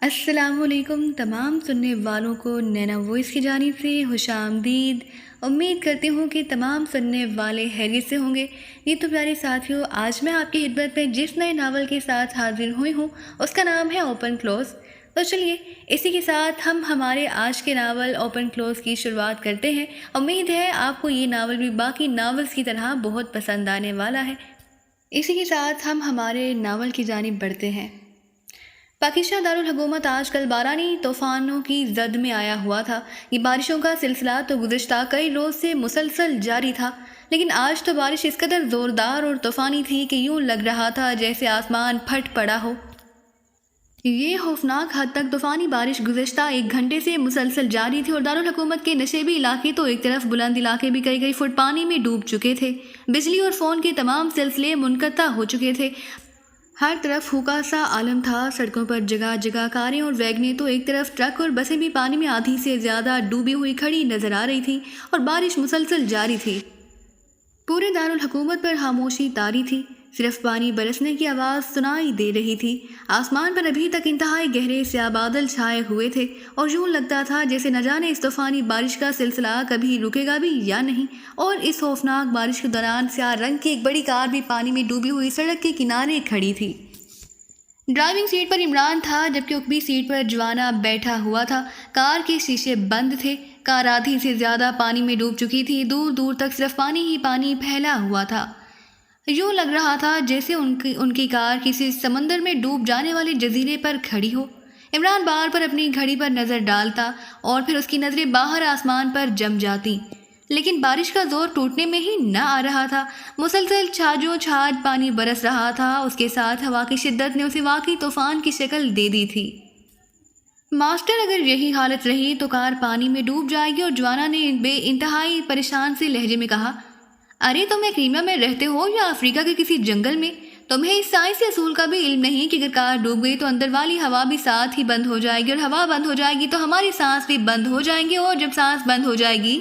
السلام علیکم تمام سننے والوں کو نینا وائس کی جانب سے خوش آمدید۔ امید کرتی ہوں کہ تمام سننے والے خیریت سے ہوں گے۔ یہ تو پیارے ساتھیوں، آج میں آپ کی خدمت میں جس نئے ناول کے ساتھ حاضر ہوئی ہوں اس کا نام ہے اوپن کلوز۔ تو چلیے اسی کے ساتھ ہم ہمارے آج کے ناول اوپن کلوز کی شروعات کرتے ہیں۔ امید ہے آپ کو یہ ناول بھی باقی ناولز کی طرح بہت پسند آنے والا ہے۔ اسی کے ساتھ ہم ہمارے ناول کی جانب بڑھتے ہیں۔ پاکستان دارالحکومت آج کل بارانی طوفانوں کی زد میں آیا ہوا تھا۔ یہ بارشوں کا سلسلہ تو گزشتہ کئی روز سے مسلسل جاری تھا، لیکن آج تو بارش اس قدر زوردار اور طوفانی تھی کہ یوں لگ رہا تھا جیسے آسمان پھٹ پڑا ہو۔ یہ خوفناک حد تک طوفانی بارش گزشتہ 1 گھنٹے سے مسلسل جاری تھی اور دارالحکومت کے نشیبی علاقے تو ایک طرف بلند علاقے بھی کئی فٹ پانی میں ڈوب چکے تھے۔ بجلی اور فون کے تمام سلسلے منقطع ہو چکے تھے۔ ہر طرف ہوکا سا عالم تھا۔ سڑکوں پر جگہ جگہ کاریں اور ویگنیں، تو ایک طرف ٹرک اور بسیں بھی پانی میں آدھی سے زیادہ ڈوبی ہوئی کھڑی نظر آ رہی تھیں اور بارش مسلسل جاری تھی۔ پورے دارالحکومت پر خاموشی طاری تھی، صرف پانی برسنے کی آواز سنائی دے رہی تھی۔ آسمان پر ابھی تک انتہائی گہرے سیاہ بادل چھائے ہوئے تھے اور یوں لگتا تھا جیسے نہ جانے اس طوفانی بارش کا سلسلہ کبھی رکے گا بھی یا نہیں۔ اور اس خوفناک بارش کے دوران سیاہ رنگ کی ایک بڑی کار بھی پانی میں ڈوبی ہوئی سڑک کے کنارے کھڑی تھی۔ ڈرائیونگ سیٹ پر عمران تھا، جبکہ عقبی سیٹ پر جوانا بیٹھا ہوا تھا۔ کار کے شیشے بند تھے۔ کار آدھی سے زیادہ پانی میں ڈوب چکی تھی۔ دور دور تک صرف پانی ہی پانی پھیلا ہوا تھا۔ یوں لگ رہا تھا جیسے ان کی کار کسی سمندر میں ڈوب جانے والے جزیرے پر کھڑی ہو۔ عمران بار پر اپنی گھڑی پر نظر ڈالتا اور پھر اس کی نظریں باہر آسمان پر جم جاتی، لیکن بارش کا زور ٹوٹنے میں ہی نہ آ رہا تھا۔ مسلسل چھاجوں چھاج پانی برس رہا تھا۔ اس کے ساتھ ہوا کی شدت نے اسے واقعی طوفان کی شکل دے دی تھی۔ ماسٹر، اگر یہی حالت رہی تو کار پانی میں ڈوب جائے گی۔ اور جوانا نے بے انتہائی پریشان سے لہجے میں کہا، ارے تم کریمیا میں رہتے ہو یا افریقہ کے کسی جنگل میں؟ تمہیں اس سائنسی اصول کا بھی علم نہیں کہ اگر کار ڈوب گئی تو اندر والی ہوا بھی ساتھ ہی بند ہو جائے گی، اور ہوا بند ہو جائے گی تو ہماری سانس بھی بند ہو جائیں گی، اور جب سانس بند ہو جائے گی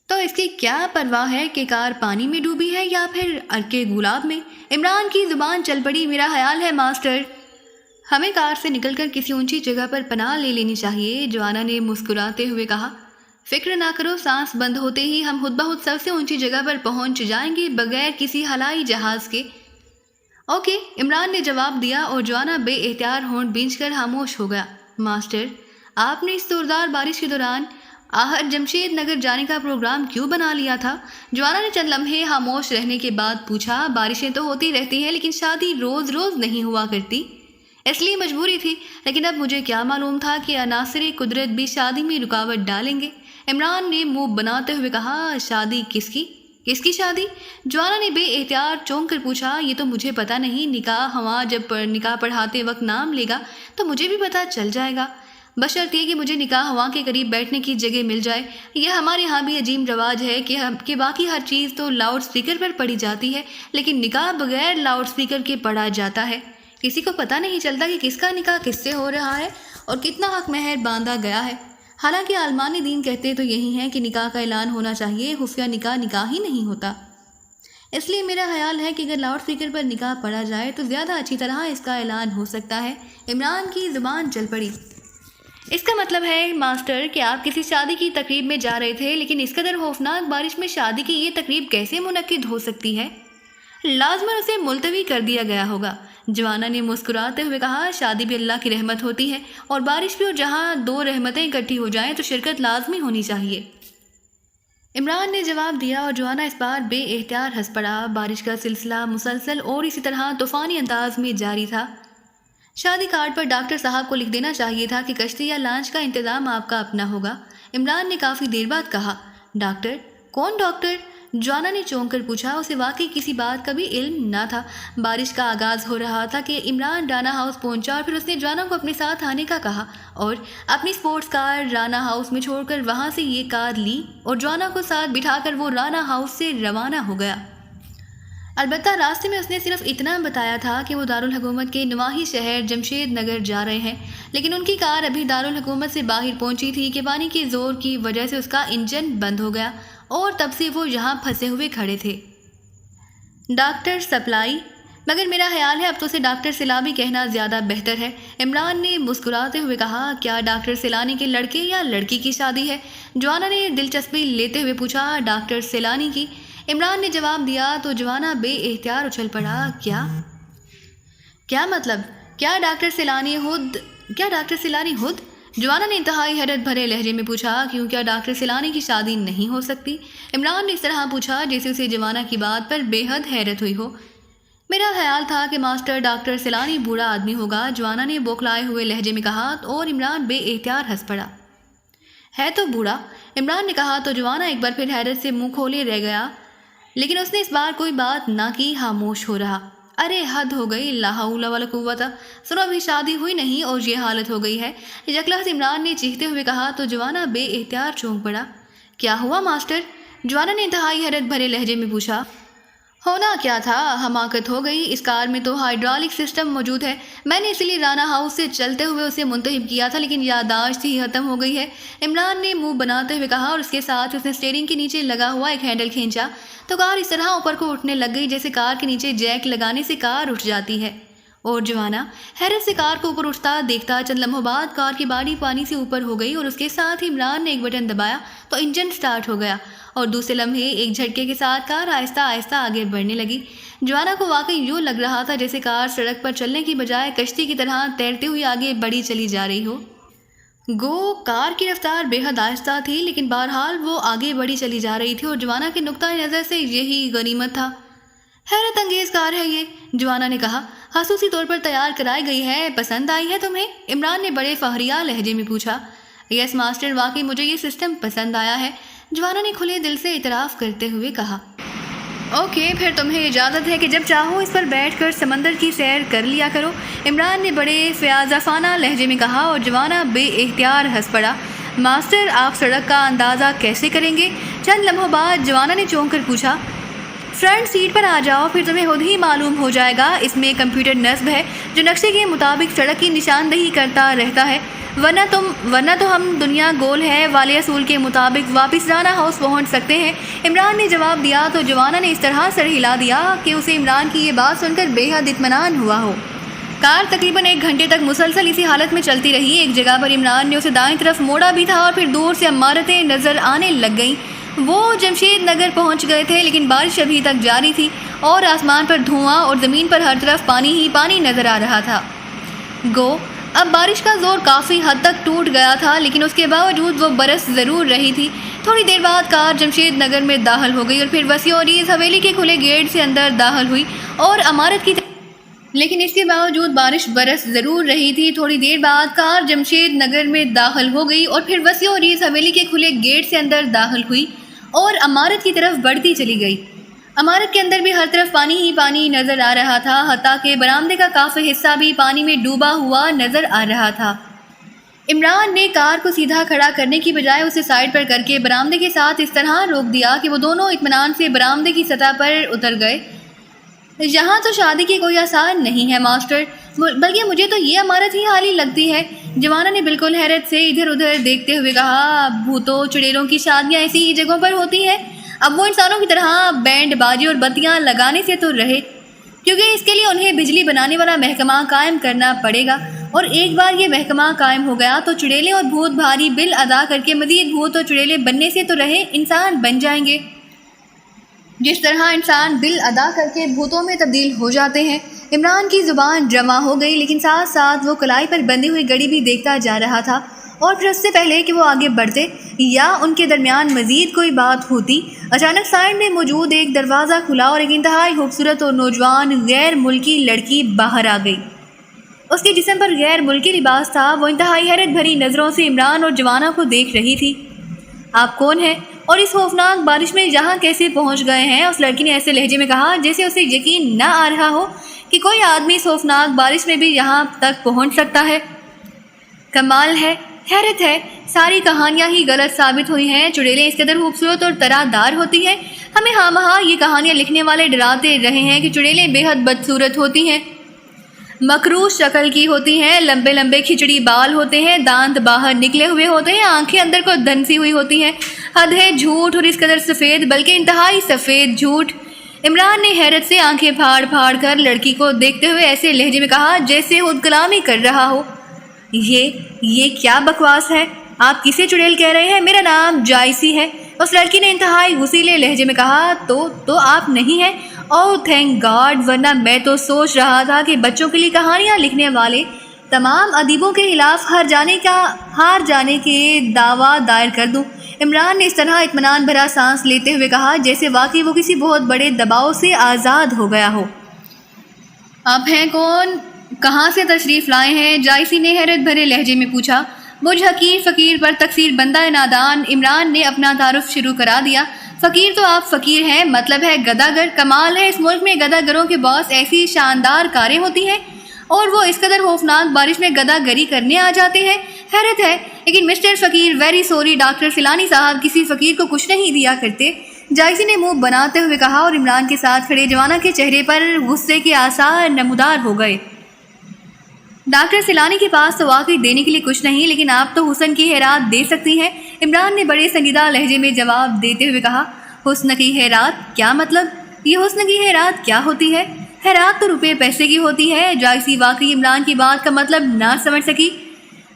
تو اس کی کیا پرواہ ہے کہ کار پانی میں ڈوبی ہے یا پھر ارکے گلاب میں؟ عمران کی زبان چل پڑی، میرا خیال ہے ماسٹر ہمیں کار سے نکل کر کسی اونچی جگہ پر پناہ لے لینی چاہیے۔ جوانا نے مسکراتے ہوئے کہا، فکر نہ کرو، سانس بند ہوتے ہی ہم خود بخود سب سے اونچی جگہ پر پہنچ جائیں گے بغیر کسی ہوائی جہاز کے۔ اوکے، عمران نے جواب دیا اور جوانا بے اختیار ہونٹ بھینچ کر خاموش ہو گیا۔ ماسٹر، آپ نے اس زوردار بارش کے دوران آہر جمشید نگر جانے کا پروگرام کیوں بنا لیا تھا؟ جوانا نے چند لمحے خاموش رہنے کے بعد پوچھا۔ بارشیں تو ہوتی رہتی ہیں، لیکن شادی روز روز نہیں ہوا کرتی، اس لیے مجبوری تھی۔ لیکن اب مجھے کیا معلوم تھا کہ عناصر قدرت بھی شادی میں رکاوٹ ڈالیں گے۔ عمران نے منہ بناتے ہوئے کہا، شادی کس کی شادی؟ جوانا نے بے اختیار چونک کر پوچھا، یہ تو مجھے پتہ نہیں، نکاح ہوا جب نکاح پڑھاتے وقت نام لے گا تو مجھے بھی پتہ چل جائے گا، بشرط یہ کہ مجھے نکاح ہوا کے قریب بیٹھنے کی جگہ مل جائے۔ یہ ہمارے ہاں بھی عجیب رواج ہے کہ باقی ہر چیز تو لاؤڈ سپیکر پر پڑھی جاتی ہے، لیکن نکاح بغیر لاؤڈ سپیکر کے پڑھا جاتا ہے۔ کسی کو پتہ نہیں چلتا کہ کس کا نکاح کس سے ہو رہا ہے اور کتنا حق مہر باندھا گیا ہے۔ حالانکہ عالمان دین کہتے تو یہی ہیں کہ نکاح کا اعلان ہونا چاہیے، خفیہ نکاح ہی نہیں ہوتا۔ اس لیے میرا خیال ہے کہ اگر لاؤڈ سپیکر پر نکاح پڑھا جائے تو زیادہ اچھی طرح اس کا اعلان ہو سکتا ہے۔ عمران کی زبان چل پڑی۔ اس کا مطلب ہے ماسٹر کہ آپ کسی شادی کی تقریب میں جا رہے تھے، لیکن اس قدر خوفناک بارش میں شادی کی یہ تقریب کیسے منعقد ہو سکتی ہے؟ لازماً اسے ملتوی کر دیا گیا ہوگا۔ جوانا نے مسکراتے ہوئے کہا، شادی بھی اللہ کی رحمت ہوتی ہے اور بارش بھی، اور جہاں 2 رحمتیں اکٹھی ہو جائیں تو شرکت لازمی ہونی چاہیے۔ عمران نے جواب دیا اور جوانا اس بار بے اختیار ہنس پڑا۔ بارش کا سلسلہ مسلسل اور اسی طرح طوفانی انداز میں جاری تھا۔ شادی کارڈ پر ڈاکٹر صاحب کو لکھ دینا چاہیے تھا کہ کشتی یا لانچ کا انتظام آپ کا اپنا ہوگا۔ عمران نے کافی دیر بعد کہا، ڈاکٹر؟ کون ڈاکٹر؟ جوانا نے چونک کر پوچھا۔ اسے واقعی کسی بات کا بھی علم نہ تھا۔ بارش کا آغاز ہو رہا تھا کہ عمران رانا ہاؤس پہنچا اور پھر اس نے جوانا کو اپنے ساتھ آنے کا کہا اور اپنی سپورٹس کار رانا ہاؤس میں چھوڑ کر وہاں سے یہ کار لی اور جوانا کو ساتھ بٹھا کر وہ رانا ہاؤس سے روانہ ہو گیا۔ البتہ راستے میں اس نے صرف اتنا بتایا تھا کہ وہ دارالحکومت کے نواحی شہر جمشید نگر جا رہے ہیں، لیکن ان کی کار ابھی دارالحکومت سے باہر پہنچی تھی کہ پانی کے زور کی وجہ سے اس کا انجن بند ہو گیا اور تب سے وہ یہاں پھنسے ہوئے کھڑے تھے۔ ڈاکٹر سپلائی مگر میرا خیال ہے اب تو اسے ڈاکٹر سیلانی کہنا زیادہ بہتر ہے۔ عمران نے مسکراتے ہوئے کہا، کیا ڈاکٹر سیلانی کے لڑکے یا لڑکی کی شادی ہے؟ جوانا نے دلچسپی لیتے ہوئے پوچھا، ڈاکٹر سیلانی کی۔ عمران نے جواب دیا تو جوانا بے اختیار اچھل پڑا۔ کیا مطلب؟ کیا ڈاکٹر سیلانی خود؟ جوانا نے انتہائی حیرت بھرے لہجے میں پوچھا، کیوں کیا ڈاکٹر سیلانی کی شادی نہیں ہو سکتی؟ عمران نے اس طرح پوچھا جیسے اسے جوانا کی بات پر بے حد حیرت ہوئی ہو۔ میرا خیال تھا کہ ماسٹر ڈاکٹر سیلانی بوڑھا آدمی ہوگا، جوانا نے بوکھلائے ہوئے لہجے میں کہا، اور عمران بے اختیار ہنس پڑا۔ ہے تو بوڑھا، عمران نے کہا تو جوانا ایک بار پھر حیرت سے منہ کھولے رہ گیا، لیکن اس نے اس بار کوئی بات نہ کی، خاموش ہو رہا۔ ارے حد ہو گئی، لا حول ولا قوت، سنو ابھی شادی ہوئی نہیں اور یہ حالت ہو گئی ہے، یکلحظ عمران نے چیختے ہوئے کہا تو جوانا بے اختیار چونک پڑا۔ کیا ہوا ماسٹر؟ جوانا نے انتہائی حیرت بھرے لہجے میں پوچھا۔ ہونا کیا تھا، حماقت ہو گئی، اس کار میں تو ہائیڈرالک سسٹم موجود ہے، میں نے اسی لیے رانا ہاؤس سے چلتے ہوئے اسے منتخب کیا تھا، لیکن یادداشت ہی ختم ہو گئی ہے، عمران نے منہ بناتے ہوئے کہا، اور اس کے ساتھ اس نے اسٹیئرنگ کے نیچے لگا ہوا ایک ہینڈل کھینچا تو کار اس طرح اوپر کو اٹھنے لگ گئی جیسے کار کے نیچے جیک لگانے سے کار اٹھ جاتی ہے۔ اور جوانا حیرت سے کار کو اوپر اٹھتا دیکھتا چند لمحوں بعد کار کی باڈی پانی سے اوپر ہو گئی، اور اس کے ساتھ ہی عمران نے ایک بٹن دبایا تو انجن سٹارٹ ہو گیا، اور دوسرے لمحے ایک جھٹکے کے ساتھ کار آہستہ آہستہ آگے بڑھنے لگی۔ جوانا کو واقعی یوں لگ رہا تھا جیسے کار سڑک پر چلنے کی بجائے کشتی کی طرح تیرتے ہوئی آگے بڑھی چلی جا رہی ہو۔ گو کار کی رفتار بے حد آہستہ تھی، لیکن بہرحال وہ آگے بڑھی چلی جا رہی تھی، اور جوانا کے نقطۂ نظر سے یہی غنیمت تھا۔ حیرت انگیز کار ہے یہ، جوانا نے کہا، خصوصی طور پر تیار کرائی گئی ہے، پسند آئی ہے تمہیں؟ عمران نے بڑے فخریہ لہجے میں پوچھا۔ یس ماسٹر، واقعی مجھے یہ سسٹم پسند آیا ہے، جوانا نے کھلے دل سے اعتراف کرتے ہوئے کہا۔ اوکے، پھر تمہیں اجازت ہے کہ جب چاہو اس پر بیٹھ کر سمندر کی سیر کر لیا کرو، عمران نے بڑے فیاضانہ لہجے میں کہا، اور جوانا بے اختیار ہنس پڑا۔ ماسٹر، آپ سڑک کا اندازہ کیسے کریں گے؟ چند لمحوں بعد جوانا نے چونک کر پوچھا۔ فرنٹ سیٹ پر آ جاؤ، پھر تمہیں خود ہی معلوم ہو جائے گا، اس میں کمپیوٹر نصب ہے جو نقشے کے مطابق سڑک کی نشاندہی کرتا رہتا ہے، ورنہ تو ہم دنیا گول ہے والے اصول کے مطابق واپس رانا ہاؤس پہنچ سکتے ہیں، عمران نے جواب دیا تو جوانا نے اس طرح سر ہلا دیا کہ اسے عمران کی یہ بات سن کر بے حد اطمینان ہوا ہو۔ کار تقریباً 1 گھنٹے تک مسلسل اسی حالت میں چلتی رہی۔ ایک جگہ پر عمران نے اسے دائیں طرف موڑا بھی تھا اور پھر دور سے عمارتیں نظر آنے لگ گئیں۔ وہ جمشید نگر پہنچ گئے تھے، لیکن بارش ابھی تک جاری تھی اور آسمان پر دھواں اور زمین پر ہر طرف پانی ہی پانی نظر آ رہا تھا۔ گو اب بارش کا زور کافی حد تک ٹوٹ گیا تھا، لیکن اس کے باوجود وہ برس ضرور رہی تھی۔ تھوڑی دیر بعد کار جمشید نگر میں داخل ہو گئی اور پھر وسیع و عریض حویلی کے کھلے گیٹ سے اندر داخل ہوئی اور عمارت کی لیکن اس کے باوجود بارش برس ضرور رہی تھی۔ تھوڑی دیر بعد کار جمشید نگر میں داخل ہو گئی اور پھر وسیع و عریض حویلی کے کھلے گیٹ سے اندر داخل ہوئی اور عمارت کی طرف بڑھتی چلی گئی۔ عمارت کے اندر بھی ہر طرف پانی ہی پانی نظر آ رہا تھا، حتیٰ کہ برآمدے کا کافی حصہ بھی پانی میں ڈوبا ہوا نظر آ رہا تھا۔ عمران نے کار کو سیدھا کھڑا کرنے کی بجائے اسے سائڈ پر کر کے برآمدے کے ساتھ اس طرح روک دیا کہ وہ دونوں اطمینان سے برآمدے کی سطح پر اتر گئے۔ یہاں تو شادی کی کوئی آثار نہیں ہے ماسٹر، بلکہ مجھے تو یہ عمارت ہی حالی لگتی ہے، جوانا نے بالکل حیرت سے ادھر ادھر دیکھتے ہوئے کہا۔ بھوتوں چڑیلوں کی شادیاں ایسی ہی جگہوں پر ہوتی ہیں، اب وہ انسانوں کی طرح بینڈ بازی اور بتیاں لگانے سے تو رہے، کیونکہ اس کے لیے انہیں بجلی بنانے والا محکمہ قائم کرنا پڑے گا، اور ایک بار یہ محکمہ قائم ہو گیا تو چڑیلے اور بھوت بھاری بل ادا کر کے مزید بھوت اور چڑیلے بننے سے تو رہے انسان بن جائیں گے، جس طرح انسان بل ادا کر کے بھوتوں میں تبدیل ہو جاتے ہیں۔ عمران کی زبان جمع ہو گئی، لیکن ساتھ ساتھ وہ کلائی پر بندھی ہوئی گڑی بھی دیکھتا جا رہا تھا، اور پھر اس سے پہلے کہ وہ آگے بڑھتے یا ان کے درمیان مزید کوئی بات ہوتی، اچانک سائڈ میں موجود ایک دروازہ کھلا اور ایک انتہائی خوبصورت اور نوجوان غیر ملکی لڑکی باہر آ گئی۔ اس کے جسم پر غیر ملکی لباس تھا، وہ انتہائی حیرت بھری نظروں سے عمران اور جوانا کو دیکھ رہی تھی۔ آپ کون ہیں اور اس خوفناک بارش میں یہاں کیسے پہنچ گئے ہیں؟ اس لڑکی نے ایسے لہجے میں کہا جیسے اسے یقین نہ آ رہا ہو کہ کوئی آدمی اس خوفناک بارش میں بھی یہاں تک پہنچ سکتا ہے۔ کمال ہے، حیرت ہے، ساری کہانیاں ہی غلط ثابت ہوئی ہیں، چڑیلیں اس قدر خوبصورت اور طرح دار ہوتی ہیں، ہمیں ہاں مہاں یہ کہانیاں لکھنے والے ڈراتے رہے ہیں کہ چڑیلیں بے حد بدصورت ہوتی ہیں، مکروس شکل کی ہوتی ہیں، لمبے لمبے کھچڑی بال ہوتے ہیں، دانت باہر نکلے ہوئے ہوتے ہیں، آنکھیں اندر کو دھنسی ہوئی ہوتی ہیں، حد ہے جھوٹ، اور اس قدر سفید، بلکہ انتہائی سفید جھوٹ۔ عمران نے حیرت سے آنکھیں پھاڑ پھاڑ کر لڑکی کو دیکھتے ہوئے ایسے لہجے میں کہا جیسے خود کلامی کر رہا ہو۔ یہ کیا بکواس ہے؟ آپ کسے چڑیل کہہ رہے ہیں؟ میرا نام جائسی ہے۔ اس لڑکی نے انتہائی غصیلے لہجے میں کہا۔ تو آپ نہیں ہیں؟ اوہ تھینک گاڈ، ورنہ میں تو سوچ رہا تھا کہ بچوں کے لیے کہانیاں لکھنے والے تمام ادیبوں کے خلاف ہار جانے کے دعویٰ دائر کر دوں۔ عمران نے اس طرح اطمینان بھرا سانس لیتے ہوئے کہا جیسے واقعی وہ کسی بہت بڑے دباؤ سے آزاد ہو گیا ہو۔ آپ ہیں کون؟ کہاں سے تشریف لائے ہیں؟ جائسی نے حیرت بھرے لہجے میں پوچھا۔ مجھ حقیر فقیر پر تقصیر بندہ نادان، عمران نے اپنا تعارف شروع کرا دیا۔ فقیر تو آپ فقیر ہیں، مطلب ہے گداگر۔ کمال ہے، اس ملک میں گداگروں کے باس ایسی شاندار کاریں ہوتی ہیں اور وہ اس قدر خوفناک بارش میں گدا گری کرنے آ جاتے ہیں، حیرت ہے۔ لیکن مسٹر فقیر، ویری سوری ڈاکٹر فلانی صاحب کسی فقیر کو کچھ نہیں دیا کرتے، جائسی نے منہ بناتے ہوئے کہا، اور عمران کے ساتھ کھڑے جوانہ کے چہرے پر غصے کے آثار نمودار ہو گئے۔ ڈاکٹر سیلانی کے پاس تو واقعی دینے کے لیے کچھ نہیں، لیکن آپ تو حسن کی خیرات دے سکتی ہیں، عمران نے بڑے سنجیدہ لہجے میں جواب دیتے ہوئے کہا۔ حسن کی خیرات؟ کیا مطلب؟ یہ حسن کی خیرات کیا ہوتی ہے؟ خیرات تو روپے پیسے کی ہوتی ہے۔ جائسی واقعی عمران کی بات کا مطلب نہ سمجھ سکی۔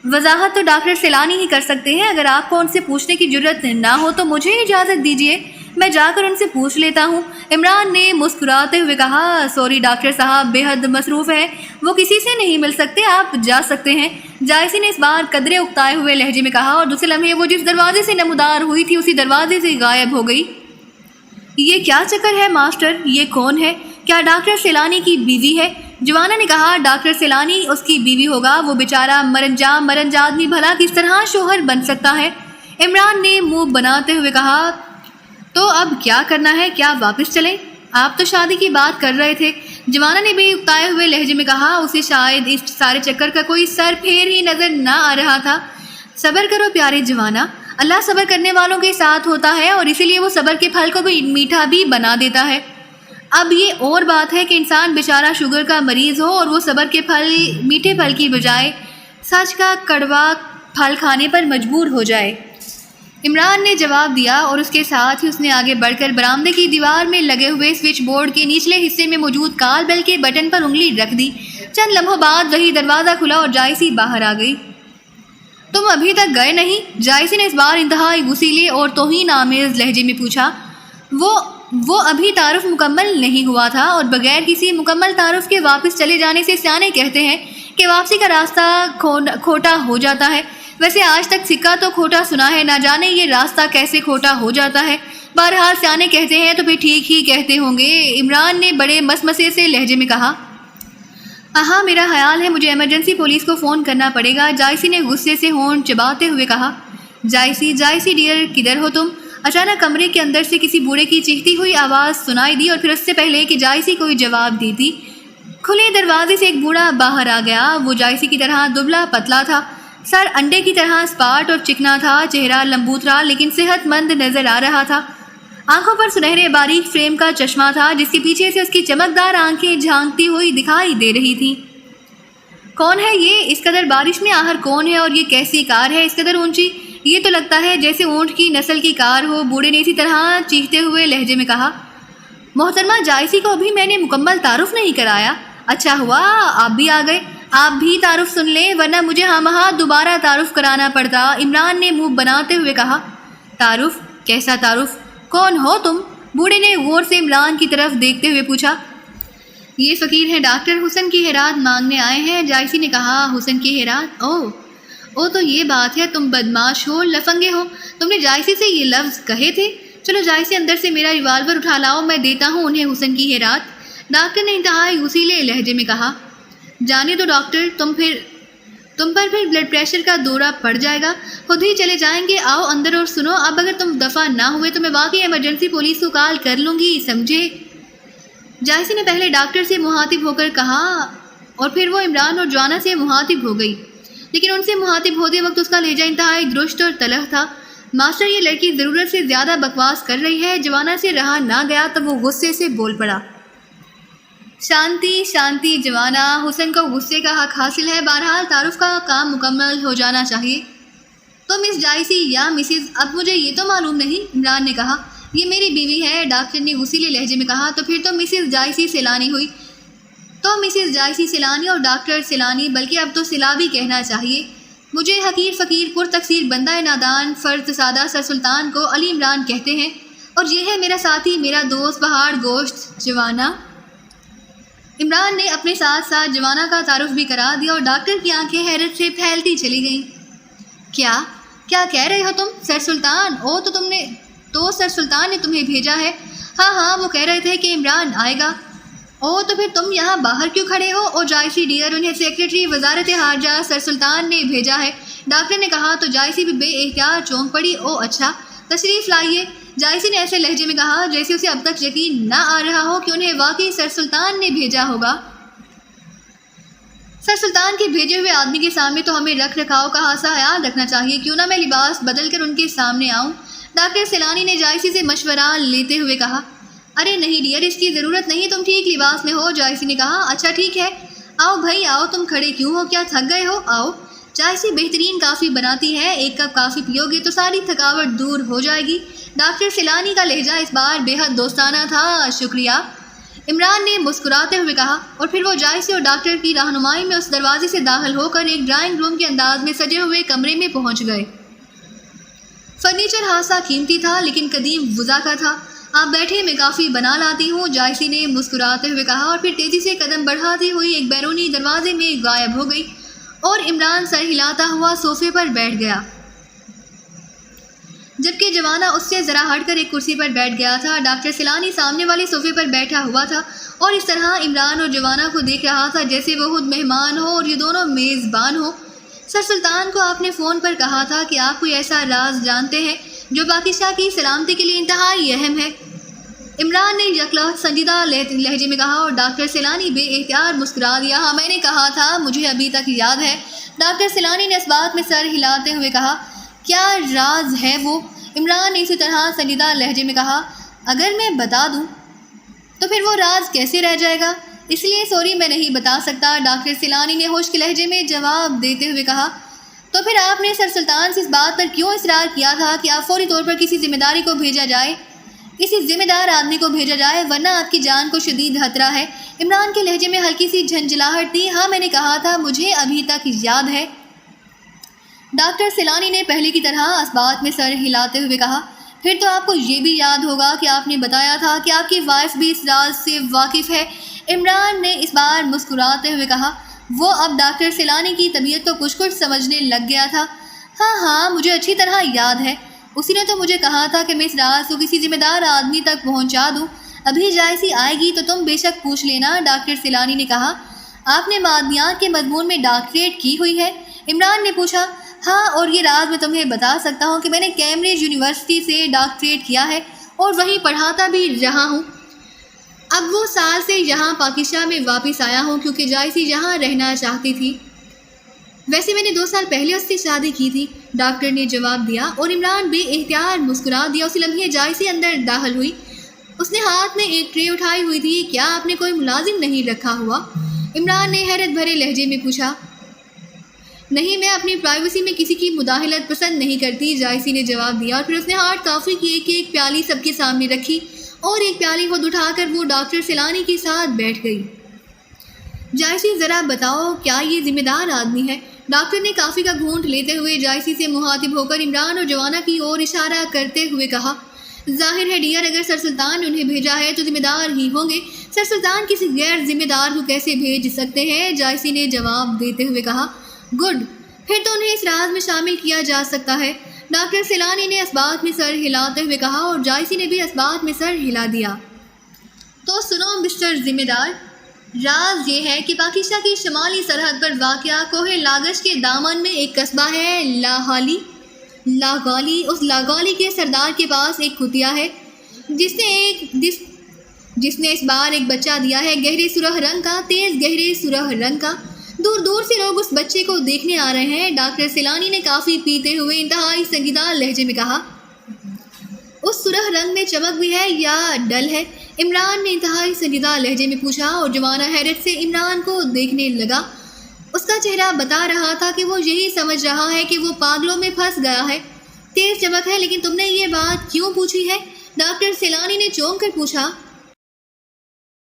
وضاحت تو ڈاکٹر سیلانی ہی کر سکتے ہیں، اگر آپ کو ان سے پوچھنے کی جرت نہ ہو تو مجھے اجازت دیجیے، میں جا کر ان سے پوچھ لیتا ہوں، عمران نے مسکراتے ہوئے کہا۔ سوری ڈاکٹر صاحب بے حد مصروف ہیں، وہ کسی سے نہیں مل سکتے، آپ جا سکتے ہیں، جائسی نے اس بار قدرے اکتائے ہوئے لہجے میں کہا، اور دوسرے لمحے وہ جس دروازے سے نمودار ہوئی تھی اسی دروازے سے غائب ہو گئی۔ یہ کیا چکر ہے ماسٹر؟ یہ کون ہے؟ کیا ڈاکٹر سیلانی کی بیوی ہے؟ جوانہ نے کہا۔ ڈاکٹر سیلانی اس کی بیوی ہوگا، وہ بیچارہ مرنج آدمی بھلا کس طرح شوہر بن سکتا ہے؟ عمران نے منہ بناتے ہوئے کہا۔ تو اب کیا کرنا ہے؟ کیا واپس چلیں؟ آپ تو شادی کی بات کر رہے تھے، جوانہ نے بھی اکتائے ہوئے لہجے میں کہا۔ اسے شاید اس سارے چکر کا کوئی سر پھیر ہی نظر نہ آ رہا تھا۔ صبر کرو پیارے جوانہ، اللہ صبر کرنے والوں کے ساتھ ہوتا ہے، اور اسی لیے وہ صبر کے پھل کو بھی میٹھا بھی بنا دیتا ہے۔ اب یہ اور بات ہے کہ انسان بیچارہ شوگر کا مریض ہو اور وہ صبر کے میٹھے پھل کی بجائے سچ کا کڑوا پھل کھانے پر مجبور ہو جائے۔ عمران نے جواب دیا، اور اس کے ساتھ ہی اس نے آگے بڑھ کر برآمدے کی دیوار میں لگے ہوئے سوئچ بورڈ کے نچلے حصے میں موجود کال بیل کے بٹن پر انگلی رکھ دی۔ چند لمحوں بعد وہی دروازہ کھلا اور جائسی باہر آ گئی۔ تم ابھی تک گئے نہیں؟ جائسی نے اس بار انتہائی غصیلے اور توہین آمیز لہجے میں پوچھا۔ وہ ابھی تعارف مکمل نہیں ہوا تھا، اور بغیر کسی مکمل تعارف کے واپس چلے جانے سے سیانے کہتے ہیں کہ واپسی کا راستہ کھوٹا ہو جاتا ہے۔ ویسے آج تک سکہ تو کھوٹا سنا ہے، نہ جانے یہ راستہ کیسے کھوٹا ہو جاتا ہے۔ بہرحال سیانے کہتے ہیں تو پھر ٹھیک ہی کہتے ہوں گے، عمران نے بڑے مسمسے سے لہجے میں کہا۔ ہاں میرا خیال ہے مجھے ایمرجنسی پولیس کو فون کرنا پڑے گا، جائسی نے غصے سے ہونٹ چباتے ہوئے کہا۔ جائسی ڈیئر کدھر ہو تم؟ اچانک کمرے کے اندر سے کسی بوڑھے کی چیختی ہوئی آواز سنائی دی، اور پھر اس سے پہلے کہ جائسی کوئی جواب دیتی کھلے دروازے سے ایک بوڑھا باہر آ گیا۔ وہ جائسی کی طرح دبلا پتلا تھا، سر انڈے کی طرح اسپاٹ اور چکنا تھا، چہرہ لمبوترا لیکن صحت مند نظر آ رہا تھا، آنکھوں پر سنہرے باریک فریم کا چشمہ تھا جس کے پیچھے سے اس کی چمکدار آنکھیں جھانکتی ہوئی دکھائی دے رہی تھیں۔ کون ہے یہ؟ اس قدر بارش میں آخر کون ہے، اور یہ کیسی کار ہے اس قدر اونچی؟ یہ تو لگتا ہے جیسے اونٹ کی نسل کی کار ہو، بوڑھے نے اسی طرح چیختے ہوئے لہجے میں کہا۔ محترمہ جائسی کو ابھی میں نے مکمل تعارف نہیں کرایا۔ اچھا ہوا آپ بھی آ گئے، آپ بھی تعارف سن لیں، ورنہ مجھے ہاں دوبارہ تعارف کرانا پڑتا، عمران نے منہ بناتے ہوئے کہا۔ تعارف؟ کیسا تعارف؟ کون ہو تم؟ بوڑھے نے غور سے عمران کی طرف دیکھتے ہوئے پوچھا۔ یہ فقیر ہیں ڈاکٹر، حسن کی خیرات مانگنے آئے ہیں، جائسی نے کہا۔ حسن کی خیرات؟ او تو یہ بات ہے، تم بدماش ہو، لفنگے ہو، تم نے جائسی سے یہ لفظ کہے تھے؟ چلو جائسی اندر سے میرا ریوالور اٹھا لاؤ، میں دیتا ہوں انہیں حسن کی خیرات، ڈاکٹر نے انتہائی غصیلے لہجے میں کہا۔ جانے دو ڈاکٹر، تم پر پھر بلڈ پریشر کا دورہ پڑ جائے گا، خود ہی چلے جائیں گے، آؤ اندر اور سنو، اب اگر تم دفع نہ ہوئے تو میں واقعی ایمرجنسی پولیس کو کال کر لوں گی، سمجھے؟ جائسی نے پہلے ڈاکٹر سے مخاطب ہو کر کہا، اور پھر وہ عمران اور جوانا سے مخاطب ہو گئی، لیکن ان سے مخاطب ہوتے وقت اس کا لہجہ انتہائی درست اور تلخ تھا۔ ماسٹر یہ لڑکی ضرورت سے زیادہ بکواس کر رہی ہے، جوانا سے رہا نہ گیا تو وہ غصے سے بول پڑا۔ شانتی جوانا، حسن کو غصے کا حق حاصل ہے، بہرحال تعارف کا کام مکمل ہو جانا چاہیے۔ تو مس جائسی یا مسز، اب مجھے یہ تو معلوم نہیں، عمران نے کہا۔ یہ میری بیوی ہے، ڈاکٹر نے غصیلے لہجے میں کہا۔ تو پھر تو مسز جائسی سیلانی ہوئی۔ تو مسز جائسی سیلانی اور ڈاکٹر سیلانی، بلکہ اب تو سیلابی کہنا چاہیے۔ مجھے حقیر فقیر پرتقصیر بندہ نادان فرد سادہ سر سلطان کو علی عمران کہتے ہیں، اور یہ ہے میرا ساتھی، میرا دوست پہاڑ گوشت جوانا۔ عمران نے اپنے ساتھ ساتھ جوانا کا تعارف بھی کرا دیا، اور ڈاکٹر کی آنکھیں حیرت سے پھیلتی چلی گئیں۔ کیا کہہ رہے ہو تم؟ سر سلطان؟ تو سر سلطان نے تمہیں بھیجا ہے؟ ہاں، وہ کہہ رہے تھے کہ عمران آئے گا۔ تو پھر تم یہاں باہر کیوں کھڑے ہو؟ اور جائسی ڈیئر، انہیں سیکرٹری وزارت خارجہ سر سلطان نے بھیجا ہے، ڈاکٹر نے کہا۔ تو جائسی بھی بے احتیاط چونک پڑی۔ اچھا، تشریف لائیے، جائسی نے ایسے لہجے میں کہا جیسے اسے اب تک یقین نہ آ رہا ہو کہ انہیں واقعی سر سلطان نے بھیجا ہوگا۔ سر سلطان کے بھیجے ہوئے آدمی کے سامنے تو ہمیں رکھ رکھاؤ کا خاصا خیال رکھنا چاہیے، کیوں نہ میں لباس بدل کر ان کے سامنے آؤں؟ ڈاکٹر سیلانی نے جائسی سے مشورہ لیتے ہوئے کہا۔ ارے نہیں ڈیئر، اس کی ضرورت نہیں، تم ٹھیک لباس میں ہو، جائسی نے کہا۔ اچھا ٹھیک ہے، آؤ بھائی آؤ، تم کھڑے کیوں ہو؟ کیا تھک گئے ہو؟ آؤ، جائسی بہترین کافی بناتی ہے، ایک کپ کافی پیو گے تو ساری تھکاوٹ دور ہو جائے گی۔ ڈاکٹر سیلانی کا لہجہ اس بار بے حد دوستانہ تھا۔ شکریہ، عمران نے مسکراتے ہوئے کہا، اور پھر وہ جائسی اور ڈاکٹر کی رہنمائی میں اس دروازے سے داخل ہو کر ایک ڈرائنگ روم کے انداز میں سجے ہوئے کمرے میں پہنچ گئے۔ فرنیچر خاصا قیمتی تھا لیکن قدیم وضع کا تھا۔ آپ بیٹھے، میں کافی بنا لاتی ہوں، جائسی نے مسکراتے ہوئے کہا، اور پھر تیزی سے قدم بڑھاتی ہوئی ایک بیرونی دروازے میں غائب ہو گئی، اور عمران سر ہلاتا ہوا صوفے پر بیٹھ گیا، جبکہ جوانا اس سے ذرا ہٹ کر ایک کرسی پر بیٹھ گیا تھا۔ ڈاکٹر سیلانی سامنے والے صوفے پر بیٹھا ہوا تھا اور اس طرح عمران اور جوانا کو دیکھ رہا تھا جیسے وہ خود مہمان ہو اور یہ دونوں میزبان ہو۔ سر سلطان کو آپ نے فون پر کہا تھا کہ آپ کوئی ایسا راز جانتے ہیں جو باقی شاہ کی سلامتی کے لیے انتہائی اہم ہے، عمران نے یکلخت سنجیدہ لہجے میں کہا، اور ڈاکٹر سیلانی بے اختیار مسکرا دیا۔ ہاں، میں نے کہا تھا، مجھے ابھی تک یاد ہے، ڈاکٹر سیلانی نے اس بات میں سر ہلاتے ہوئے کہا۔ کیا راز ہے وہ؟ عمران نے اسی طرح سنجیدہ لہجے میں کہا۔ اگر میں بتا دوں تو پھر وہ راز کیسے رہ جائے گا، اس لیے سوری میں نہیں بتا سکتا، ڈاکٹر سیلانی نے خشک لہجے میں جواب دیتے ہوئے کہا۔ تو پھر آپ نے سر سلطان سے اس بات پر کیوں اصرار کیا تھا کہ آپ فوری طور پر کسی ذمہ داری کو بھیجا جائے، کسی ذمہ دار آدمی کو بھیجا جائے، ورنہ آپ کی جان کو شدید خطرہ ہے؟ عمران کے لہجے میں ہلکی سی جھنجھلاہٹ تھی۔ ہاں، میں نے کہا تھا، مجھے ابھی تک یاد ہے، ڈاکٹر سیلانی نے پہلے کی طرح اس بات میں سر ہلاتے ہوئے کہا۔ پھر تو آپ کو یہ بھی یاد ہوگا کہ آپ نے بتایا تھا کہ آپ کی وائف بھی اس راز سے واقف ہے، عمران نے اس بار مسکراتے ہوئے کہا۔ وہ اب ڈاکٹر سیلانی کی طبیعت کو کچھ سمجھنے لگ گیا تھا۔ ہاں، مجھے اچھی طرح یاد ہے، اسی نے تو مجھے کہا تھا کہ میں اس راز کو کسی ذمہ دار آدمی تک پہنچا دوں۔ ابھی جائسی آئے گی تو تم بے شک پوچھ لینا، ڈاکٹر سیلانی نے کہا۔ آپ نے معدنیات کے مضمون میں ڈاکٹریٹ کی ہوئی ہے؟ عمران نے پوچھا۔ ہاں، اور یہ راز میں تمہیں بتا سکتا ہوں کہ میں نے کیمبرج یونیورسٹی سے ڈاکٹریٹ کیا ہے اور وہیں پڑھاتا بھی رہا ہوں۔ اب وہ سال سے یہاں پاکستان میں واپس آیا ہوں کیونکہ جائسی یہاں رہنا چاہتی تھی۔ ویسے میں نے 2 سال پہلے اس سے شادی کی تھی، ڈاکٹر نے جواب دیا، اور عمران بے اختیار مسکرا دیا۔ اسی لمحے جائسی اندر داخل ہوئی، اس نے ہاتھ میں ایک ٹرے اٹھائی ہوئی تھی۔ کیا آپ نے کوئی ملازم نہیں رکھا ہوا؟ عمران نے حیرت بھرے لہجے میں پوچھا۔ نہیں، میں اپنی پرائیویسی میں کسی کی مداخلت پسند نہیں کرتی، جائسی نے جواب دیا، اور پھر اس نے ہارڈ کافی کی ایک پیالی سب کے سامنے رکھی اور ایک پیالی خود اٹھا کر وہ ڈاکٹر سیلانی کے ساتھ بیٹھ گئی۔ جائسی ذرا بتاؤ، کیا یہ ذمہ دار آدمی ہے؟ ڈاکٹر نے کافی کا گھونٹ لیتے ہوئے جائسی سے مخاطب ہو کر عمران اور جوانا کی اور اشارہ کرتے ہوئے کہا۔ ظاہر ہے ڈیئر، اگر سر سلطان نے انہیں بھیجا ہے تو ذمہ دار ہی ہوں گے، سر سلطان کسی غیر ذمہ دار کو کیسے بھیج سکتے ہیں؟ جائسی نے جواب دیتے ہوئے کہا۔ گڈ، پھر تو انہیں اس راز میں شامل کیا جا سکتا ہے، ڈاکٹر سیلانی نے اس بات میں سر ہلاتے ہوئے کہا، اور جائسی نے بھی اس بات میں سر ہلا دیا۔ تو سنو مسٹر ذمہ دار، راز یہ ہے کہ پاکستان کی شمالی سرحد پر واقع کوہ لاگش کے دامن میں ایک قصبہ ہے لاغالی۔ اس لاغالی کے سردار کے پاس ایک کتیا ہے جس نے اس بار ایک بچہ دیا ہے، گہرے سرخ رنگ کا، تیز گہرے سرخ رنگ کا۔ دور دور سے لوگ اس بچے کو دیکھنے آ رہے ہیں، ڈاکٹر سیلانی نے کافی پیتے ہوئے انتہائی سنجیدہ لہجے میں کہا۔ اس سرخ رنگ میں چمک بھی ہے یا ڈل ہے؟ عمران نے انتہائی سنجیدہ لہجے میں پوچھا، اور جوانا حیرت سے عمران کو دیکھنے لگا۔ اس کا چہرہ بتا رہا تھا کہ وہ یہی سمجھ رہا ہے کہ وہ پاگلوں میں پھنس گیا ہے۔ تیز چمک ہے، لیکن تم نے یہ بات کیوں پوچھی ہے؟ ڈاکٹر سیلانی نے چونک کر پوچھا،